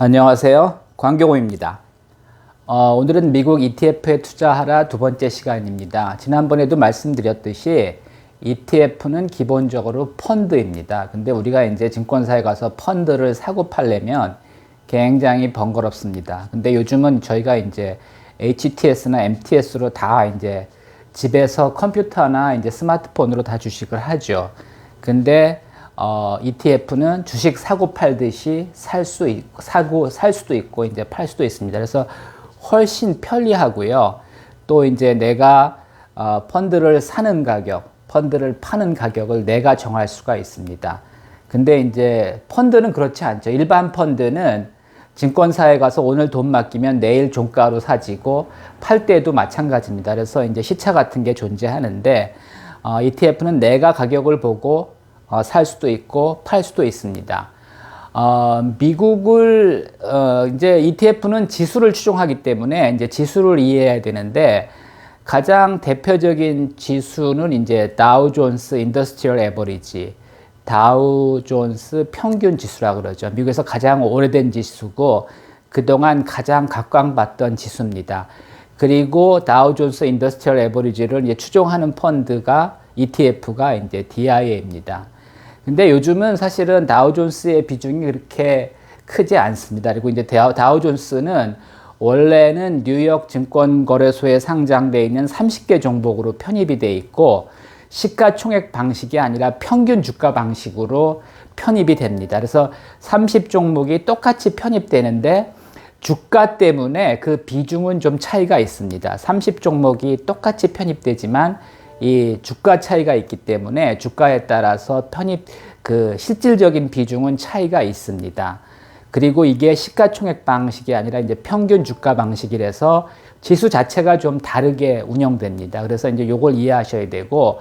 안녕하세요. 광경호입니다. 오늘은 미국 ETF에 투자하라 두 번째 시간입니다. 지난번에도 말씀드렸듯이 ETF는 기본적으로 펀드입니다. 근데 우리가 이제 증권사에 가서 펀드를 사고 팔려면 굉장히 번거롭습니다. 근데 요즘은 저희가 이제 HTS나 MTS로 다 이제 집에서 컴퓨터나 이제 스마트폰으로 다 주식을 하죠. 근데 ETF는 주식 사고 팔듯이 살 수도 있고 이제 팔 수도 있습니다. 그래서 훨씬 편리하고요. 또 이제 내가 펀드를 사는 가격, 펀드를 파는 가격을 내가 정할 수가 있습니다. 근데 이제 펀드는 그렇지 않죠. 일반 펀드는 증권사에 가서 오늘 돈 맡기면 내일 종가로 사지고 팔 때도 마찬가지입니다. 그래서 이제 시차 같은 게 존재하는데 ETF는 내가 가격을 보고 살 수도 있고 팔 수도 있습니다. 미국을 이제 ETF는 지수를 추종하기 때문에 이제 지수를 이해해야 되는데 가장 대표적인 지수는 이제 다우존스 인더스트리얼 에버리지, 다우존스 평균 지수라고 그러죠. 미국에서 가장 오래된 지수고 그동안 가장 각광받던 지수입니다. 그리고 다우존스 인더스트리얼 에버리지를 이제 추종하는 펀드가 ETF가 이제 DIA입니다. 근데 요즘은 사실은 다우존스의 비중이 그렇게 크지 않습니다. 그리고 이제 다우존스는 원래는 뉴욕 증권거래소에 상장되어 있는 30개 종목으로 편입이 되어 있고 시가총액 방식이 아니라 평균 주가 방식으로 편입이 됩니다. 그래서 30종목이 똑같이 편입되는데 주가 때문에 그 비중은 좀 차이가 있습니다. 30종목이 똑같이 편입되지만 이 주가 차이가 있기 때문에 주가에 따라서 실질적인 비중은 차이가 있습니다. 그리고 이게 시가총액 방식이 아니라 이제 평균 주가 방식이라서 지수 자체가 좀 다르게 운영됩니다. 그래서 이제 요걸 이해하셔야 되고,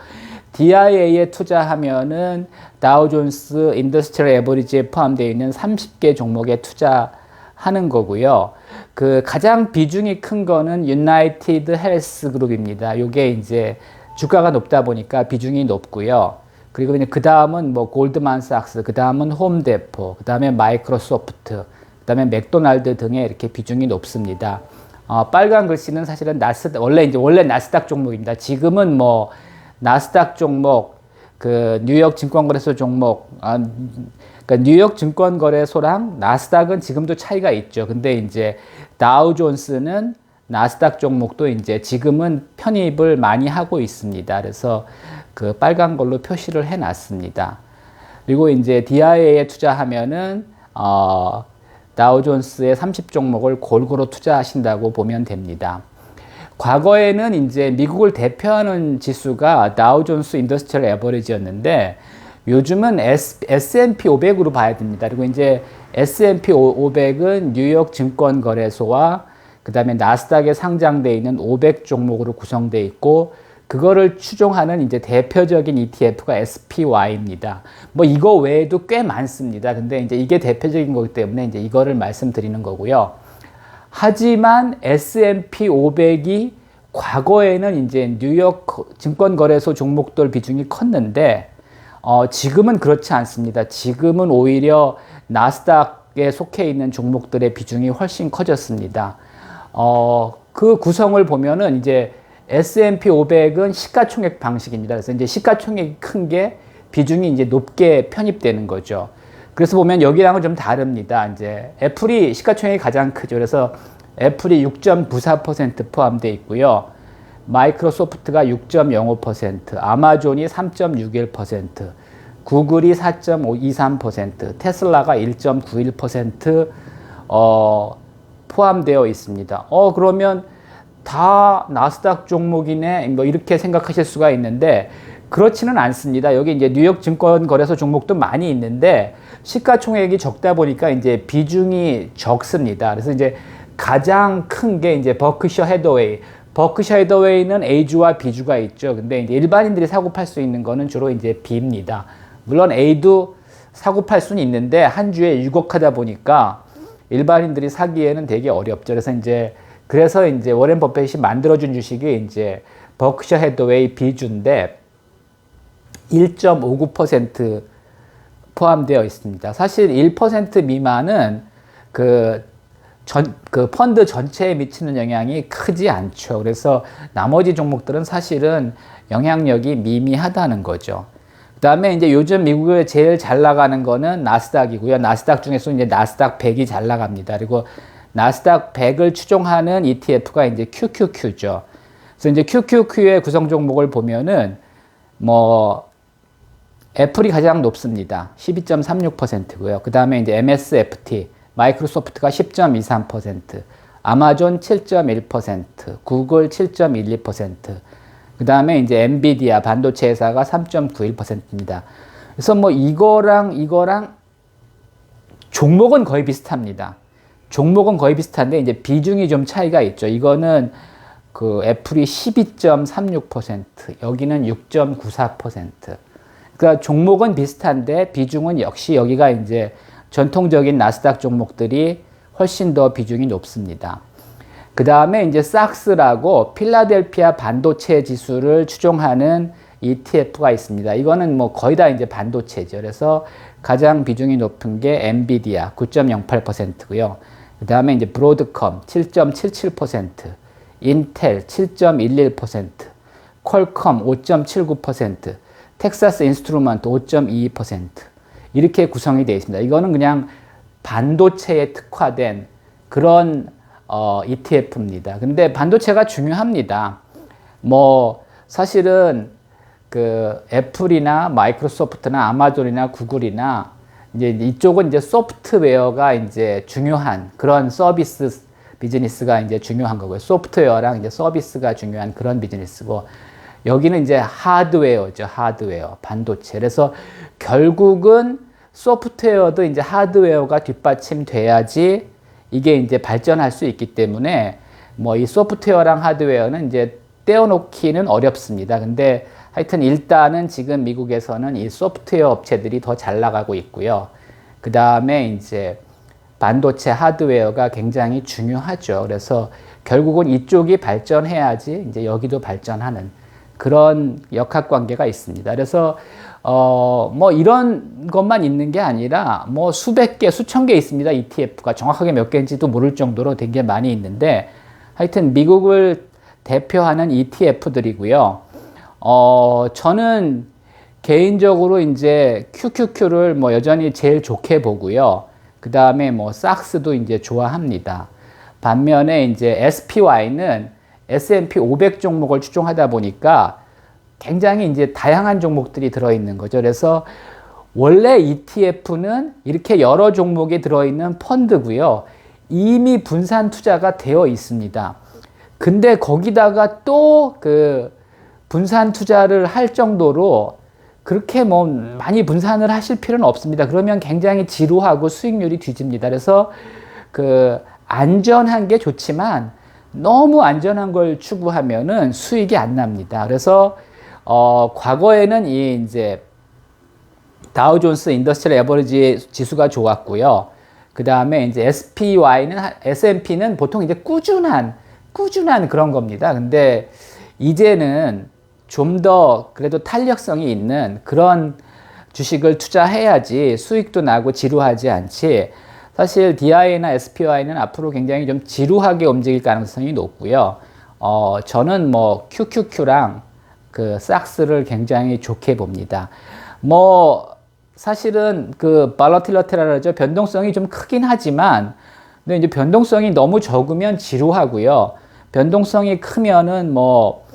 DIA에 투자하면은 다우존스 인더스트리얼 에버리지에 포함되어 있는 30개 종목에 투자하는 거고요. 그 가장 비중이 큰 거는 유나이티드 헬스 그룹입니다. 요게 이제 주가가 높다 보니까 비중이 높고요. 그리고 그 다음은 뭐 골드만삭스, 그 다음은 홈데포, 그 다음에 마이크로소프트, 그 다음에 맥도날드 등의 이렇게 비중이 높습니다. 빨간 글씨는 사실은 원래 나스닥 종목입니다. 지금은 뭐 나스닥 종목, 그 뉴욕 증권거래소 종목, 그러니까 뉴욕 증권거래소랑 나스닥은 지금도 차이가 있죠. 근데 이제 다우존스는 나스닥 종목도 이제 지금은 편입을 많이 하고 있습니다. 그래서 그 빨간 걸로 표시를 해 놨습니다. 그리고 이제 DIA에 투자하면은 다우존스의 30종목을 골고루 투자하신다고 보면 됩니다. 과거에는 이제 미국을 대표하는 지수가 다우존스 인더스트리얼 에버리지였는데 요즘은 S&P 500으로 봐야 됩니다. 그리고 이제 S&P 500은 뉴욕 증권거래소와 그 다음에 나스닥에 상장되어 있는 500 종목으로 구성되어 있고 그거를 추종하는 이제 대표적인 ETF가 SPY입니다. 뭐 이거 외에도 꽤 많습니다. 근데 이제 이게 대표적인 거기 때문에 이제 이거를 말씀드리는 거고요. 하지만 S&P 500이 과거에는 이제 뉴욕 증권거래소 종목들 비중이 컸는데 지금은 그렇지 않습니다. 지금은 오히려 나스닥에 속해 있는 종목들의 비중이 훨씬 커졌습니다. 그 구성을 보면은 이제 S&P 500은 시가총액 방식입니다. 그래서 이제 시가총액이 큰 게 비중이 이제 높게 편입되는 거죠. 그래서 보면 여기랑은 좀 다릅니다. 이제 애플이 시가총액이 가장 크죠. 그래서 애플이 6.94% 포함되어 있고요. 마이크로소프트가 6.05%, 아마존이 3.61%, 구글이 4.23%, 테슬라가 1.91% 포함되어 있습니다. 그러면 다 나스닥 종목이네, 뭐 이렇게 생각하실 수가 있는데 그렇지는 않습니다. 여기 이제 뉴욕 증권거래소 종목도 많이 있는데 시가총액이 적다 보니까 이제 비중이 적습니다. 그래서 이제 가장 큰 게 이제 버크셔 해더웨이. 버크셔 해더웨이는 A주와 B주가 있죠. 근데 이제 일반인들이 사고 팔 수 있는 거는 주로 이제 B입니다. 물론 A도 사고 팔 수는 있는데 한 주에 6억 하다 보니까 일반인들이 사기에는 되게 어렵죠. 그래서 이제 워렌 버핏이 만들어준 주식이 이제 버크셔 해더웨이 B주인데 1.59% 포함되어 있습니다. 사실 1% 미만은 그 펀드 전체에 미치는 영향이 크지 않죠. 그래서 나머지 종목들은 사실은 영향력이 미미하다는 거죠. 그 다음에 이제 요즘 미국에 제일 잘 나가는 거는 나스닥이고요. 나스닥 중에서 이제 나스닥 100이 잘 나갑니다. 그리고 나스닥 100을 추종하는 ETF가 이제 QQQ죠. 그래서 이제 QQQ의 구성 종목을 보면은 뭐 애플이 가장 높습니다. 12.36%고요. 그 다음에 이제 MSFT, 마이크로소프트가 10.23%, 아마존 7.1%, 구글 7.12%, 그 다음에 이제 엔비디아 반도체 회사가 3.91%입니다. 그래서 뭐 이거랑 종목은 거의 비슷합니다. 종목은 거의 비슷한데 이제 비중이 좀 차이가 있죠. 이거는 그 애플이 12.36%, 여기는 6.94%. 그러니까 종목은 비슷한데 비중은 역시 여기가 이제 전통적인 나스닥 종목들이 훨씬 더 비중이 높습니다. 그 다음에 이제 삭스라고 필라델피아 반도체 지수를 추종하는 ETF가 있습니다. 이거는 뭐 거의 다 이제 반도체죠. 그래서 가장 비중이 높은 게 엔비디아 9.08%고요. 그 다음에 이제 브로드컴 7.77%, 인텔 7.11%, 퀄컴 5.79%, 텍사스 인스트루먼트 5.22% 이렇게 구성이 되어 있습니다. 이거는 그냥 반도체에 특화된 그런 ETF입니다. 근데 반도체가 중요합니다. 뭐 사실은 그 애플이나 마이크로소프트나 아마존이나 구글이나 이제 이쪽은 이제 소프트웨어가 이제 중요한 그런 서비스 비즈니스가 이제 중요한 거고요. 소프트웨어랑 이제 서비스가 중요한 그런 비즈니스고, 여기는 이제 하드웨어죠. 하드웨어, 반도체. 그래서 결국은 소프트웨어도 이제 하드웨어가 뒷받침돼야지 이게 이제 발전할 수 있기 때문에 뭐 이 소프트웨어랑 하드웨어는 이제 떼어놓기는 어렵습니다. 근데 하여튼 일단은 지금 미국에서는 이 소프트웨어 업체들이 더 잘 나가고 있고요. 그 다음에 이제 반도체 하드웨어가 굉장히 중요하죠. 그래서 결국은 이쪽이 발전해야지 이제 여기도 발전하는 그런 역학관계가 있습니다. 그래서 뭐 이런 것만 있는 게 아니라 뭐 수백 개, 수천 개 있습니다. ETF가 정확하게 몇 개인지도 모를 정도로 되게 많이 있는데, 하여튼 미국을 대표하는 ETF들이고요. 저는 개인적으로 이제 QQQ를 뭐 여전히 제일 좋게 보고요. 그 다음에 뭐 삭스도 이제 좋아합니다. 반면에 이제 SPY는 S&P 500 종목을 추종하다 보니까 굉장히 이제 다양한 종목들이 들어있는 거죠. 그래서 원래 ETF는 이렇게 여러 종목이 들어있는 펀드고요. 이미 분산 투자가 되어 있습니다. 근데 거기다가 또 그 분산 투자를 할 정도로 그렇게 뭐 많이 분산을 하실 필요는 없습니다. 그러면 굉장히 지루하고 수익률이 뒤집니다. 그래서 그 안전한 게 좋지만 너무 안전한 걸 추구하면은 수익이 안 납니다. 그래서 과거에는 이 이제 다우존스 인더스트리얼 에버리지 지수가 좋았고요. 그 다음에 이제 S&P는 보통 이제 꾸준한 그런 겁니다. 근데 이제는 좀 더 그래도 탄력성이 있는 그런 주식을 투자해야지 수익도 나고 지루하지 않지. 사실 DI나 SPY는 앞으로 굉장히 좀 지루하게 움직일 가능성이 높고요. 저는 뭐 QQQ랑 그 삭스를 굉장히 좋게 봅니다. 뭐 사실은 그 발러틸러티라고 하죠. 변동성이 좀 크긴 하지만, 근데 이제 변동성이 너무 적으면 지루하고요. 변동성이 크면은 뭐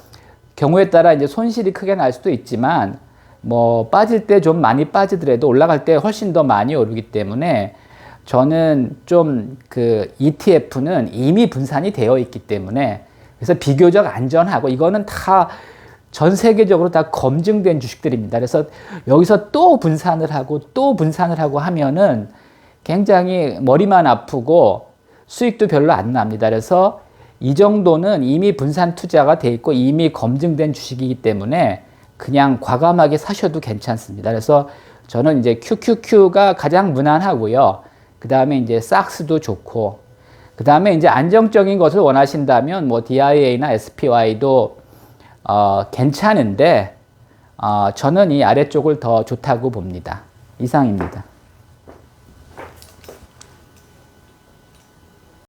경우에 따라 이제 손실이 크게 날 수도 있지만, 뭐 빠질 때 좀 많이 빠지더라도 올라갈 때 훨씬 더 많이 오르기 때문에 저는 좀 그 ETF는 이미 분산이 되어 있기 때문에, 그래서 비교적 안전하고 이거는 다 전 세계적으로 다 검증된 주식들입니다. 그래서 여기서 또 분산을 하고 하면은 굉장히 머리만 아프고 수익도 별로 안 납니다. 그래서 이 정도는 이미 분산 투자가 돼 있고 이미 검증된 주식이기 때문에 그냥 과감하게 사셔도 괜찮습니다. 그래서 저는 이제 QQQ가 가장 무난하고요. 그 다음에 이제 삭스도 좋고, 그 다음에 이제 안정적인 것을 원하신다면 뭐 DIA나 SPY도 괜찮은데 저는 이 아래쪽을 더 좋다고 봅니다. 이상입니다.